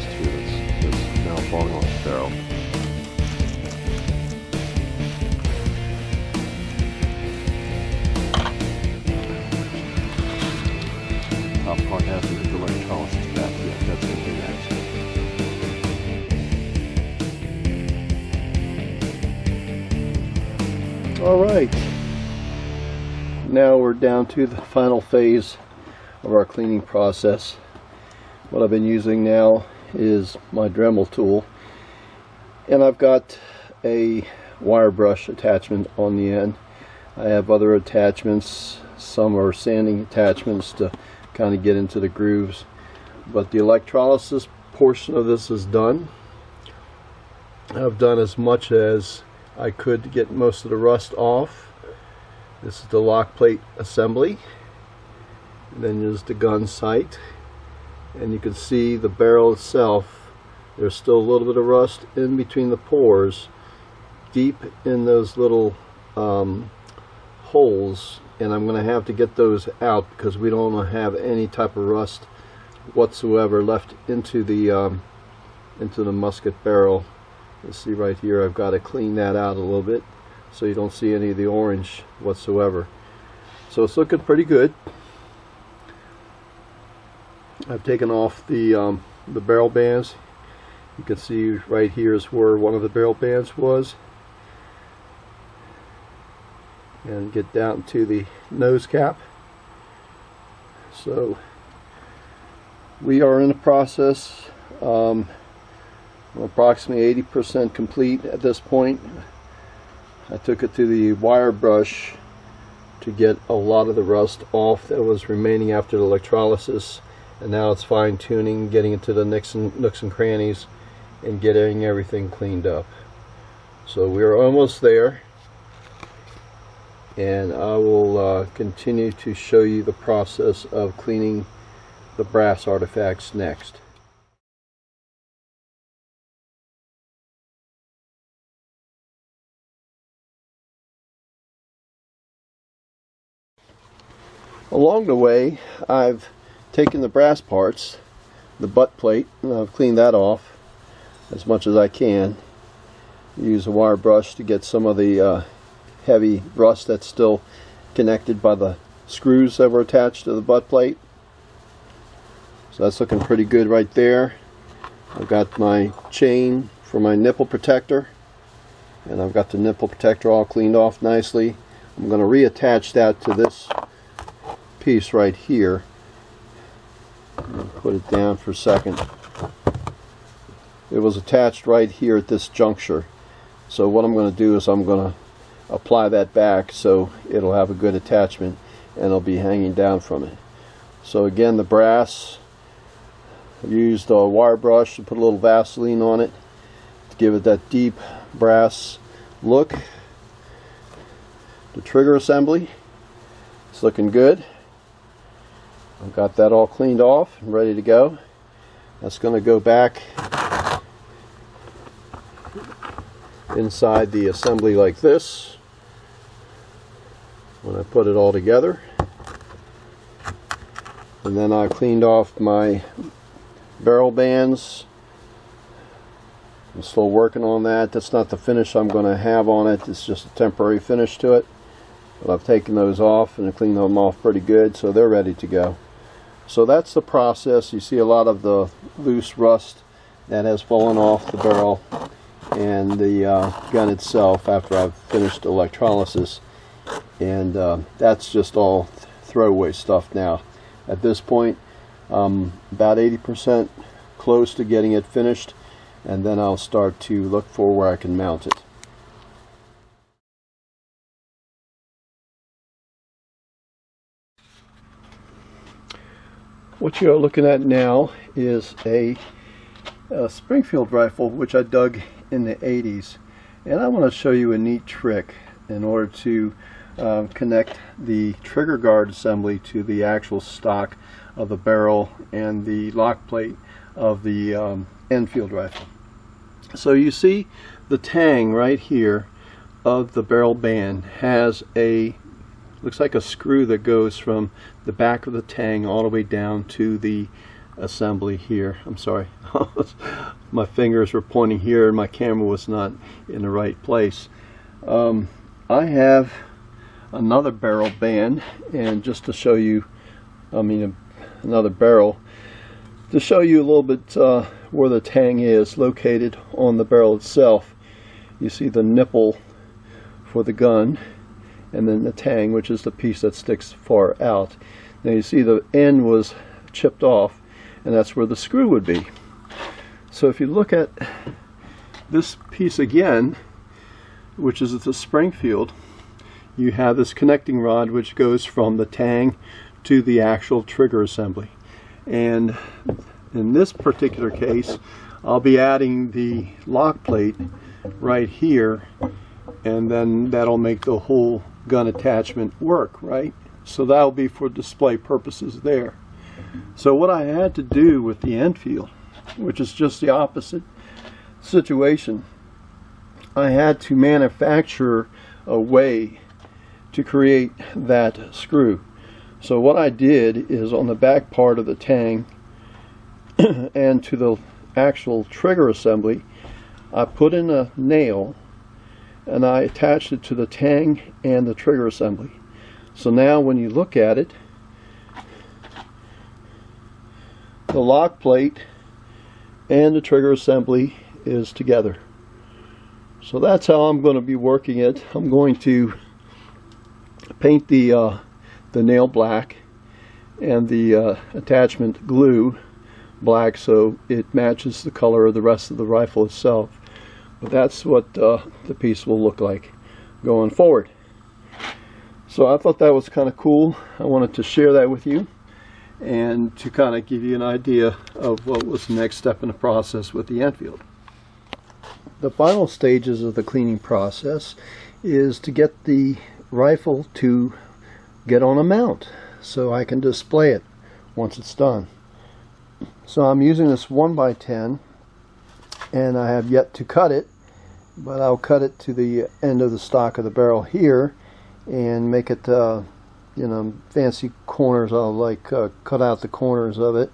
rust here that's now falling off the barrel. Top part has to do electrolysis back yet. That's going to be next. All right. Now we're down to the final phase of our cleaning process. What I've been using now is my Dremel tool, and I've got a wire brush attachment on the end. I have other attachments. Some are sanding attachments to kind of get into the grooves, but the electrolysis portion of this is done. I've done as much as I could to get most of the rust off. This is the lock plate assembly. And then there's the gun sight. And you can see the barrel itself. There's still a little bit of rust in between the pores, deep in those little holes. And I'm going to have to get those out because we don't have any type of rust whatsoever left into the musket barrel. You see right here, I've got to clean that out a little bit so you don't see any of the orange whatsoever. So it's looking pretty good. I've taken off the barrel bands. You can see right here is where one of the barrel bands was, and get down to the nose cap. So we are in the process. I'm approximately 80% complete at this point. I took it to the wire brush to get a lot of the rust off that was remaining after the electrolysis, and now it's fine tuning, getting into the nooks and crannies and getting everything cleaned up. So we're almost there, and I will continue to show you the process of cleaning the brass artifacts next. Along the way, I've taken the brass parts, the butt plate, and I've cleaned that off as much as I can. Use a wire brush to get some of the heavy rust that's still connected by the screws that were attached to the butt plate. So that's looking pretty good right there. I've got my chain for my nipple protector, and I've got the nipple protector all cleaned off nicely. I'm going to reattach that to this piece right here. Put it down for a second. It was attached right here at this juncture. So what I'm going to do is I'm going to apply that back so it'll have a good attachment and it'll be hanging down from it. So again, the brass, I used a wire brush to put a little Vaseline on it to give it that deep brass look. The trigger assembly, it's looking good. I've got that all cleaned off and ready to go. That's going to go back inside the assembly like this when I put it all together. And then I cleaned off my barrel bands. I'm still working on that. That's not the finish I'm going to have on it. It's just a temporary finish to it. But I've taken those off and cleaned them off pretty good, so they're ready to go. So that's the process. You see a lot of the loose rust that has fallen off the barrel and the gun itself after I've finished electrolysis, and that's just all throwaway stuff now. At this point, about 80% close to getting it finished, and then I'll start to look for where I can mount it. What you're looking at now is a Springfield rifle which I dug in the 80s, and I want to show you a neat trick in order to connect the trigger guard assembly to the actual stock of the barrel and the lock plate of the Enfield rifle. So you see the tang right here of the barrel band has a, looks like a screw that goes from the back of the tang all the way down to the assembly here. I'm sorry. My fingers were pointing here and my camera was not in the right place. I have another barrel band, and just to show you, another barrel, to show you a little bit where the tang is located on the barrel itself. You see the nipple for the gun, and then the tang, which is the piece that sticks far out. Now you see the end was chipped off, and that's where the screw would be. So if you look at this piece again, which is at the Springfield, you have this connecting rod which goes from the tang to the actual trigger assembly. And in this particular case, I'll be adding the lock plate right here, and then that'll make the whole gun attachment work, right? So that'll be for display purposes there. So what I had to do with the Enfield, which is just the opposite situation, I had to manufacture a way to create that screw. So what I did is, on the back part of the tang and to the actual trigger assembly, I put in a nail and I attached it to the tang and the trigger assembly. So now when you look at it, the lock plate and the trigger assembly is together. So that's how I'm going to be working it. I'm going to paint the nail black and the attachment glue black so it matches the color of the rest of the rifle itself. But that's what the piece will look like going forward. So I thought that was kind of cool. I wanted to share that with you and to kind of give you an idea of what was the next step in the process with the Enfield. The final stages of the cleaning process is to get the rifle to get on a mount so I can display it once it's done. So I'm using this 1x10, and I have yet to cut it, but I'll cut it to the end of the stock of the barrel here and make it fancy corners. I'll cut out the corners of it.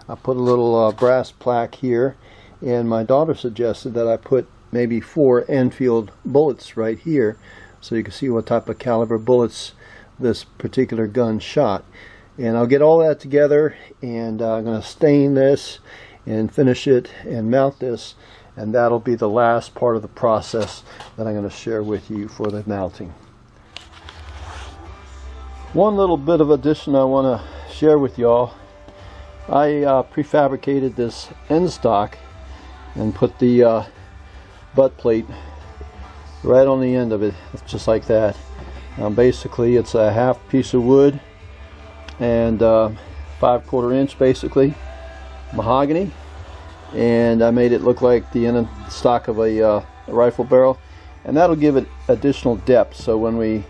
I put a little brass plaque here, and my daughter suggested that I put maybe 4 Enfield bullets right here so you can see what type of caliber bullets this particular gun shot. And I'll get all that together, and I'm going to stain this and finish it and mount this, and that'll be the last part of the process that I'm going to share with you for the mounting. One little bit of addition I want to share with y'all. I prefabricated this end stock and put the butt plate right on the end of it, just like that. Basically it's a half piece of wood and 5/4 inch basically mahogany, and I made it look like the end stock of a rifle barrel, and that'll give it additional depth. So when we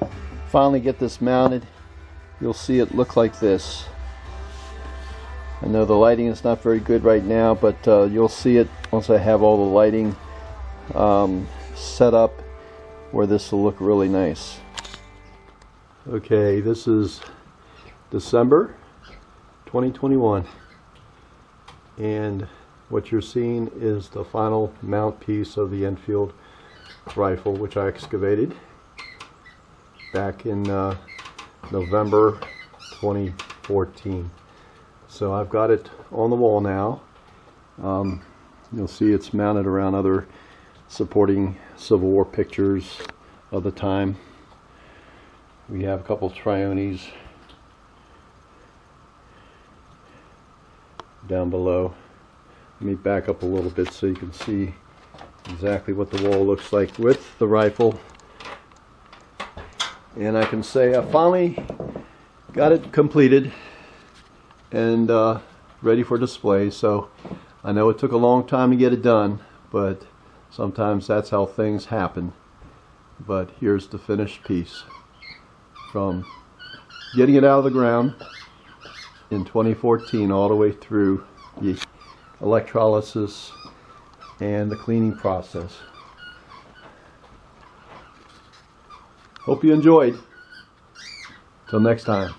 finally get this mounted, you'll see it look like this. I know the lighting is not very good right now, but you'll see it once I have all the lighting set up where this will look really nice. Okay, this is December 2021, and what you're seeing is the final mount piece of the Enfield rifle, which I excavated back in November 2014. So I've got it on the wall now. You'll see it's mounted around other supporting Civil War pictures of the time. We have a couple of Trionis down below. Let me back up a little bit so you can see exactly what the wall looks like with the rifle. And I can say I finally got it completed and ready for display. So I know it took a long time to get it done, but sometimes that's how things happen. But here's the finished piece, from getting it out of the ground in 2014 all the way through the electrolysis and the cleaning process. Hope you enjoyed. Till next time.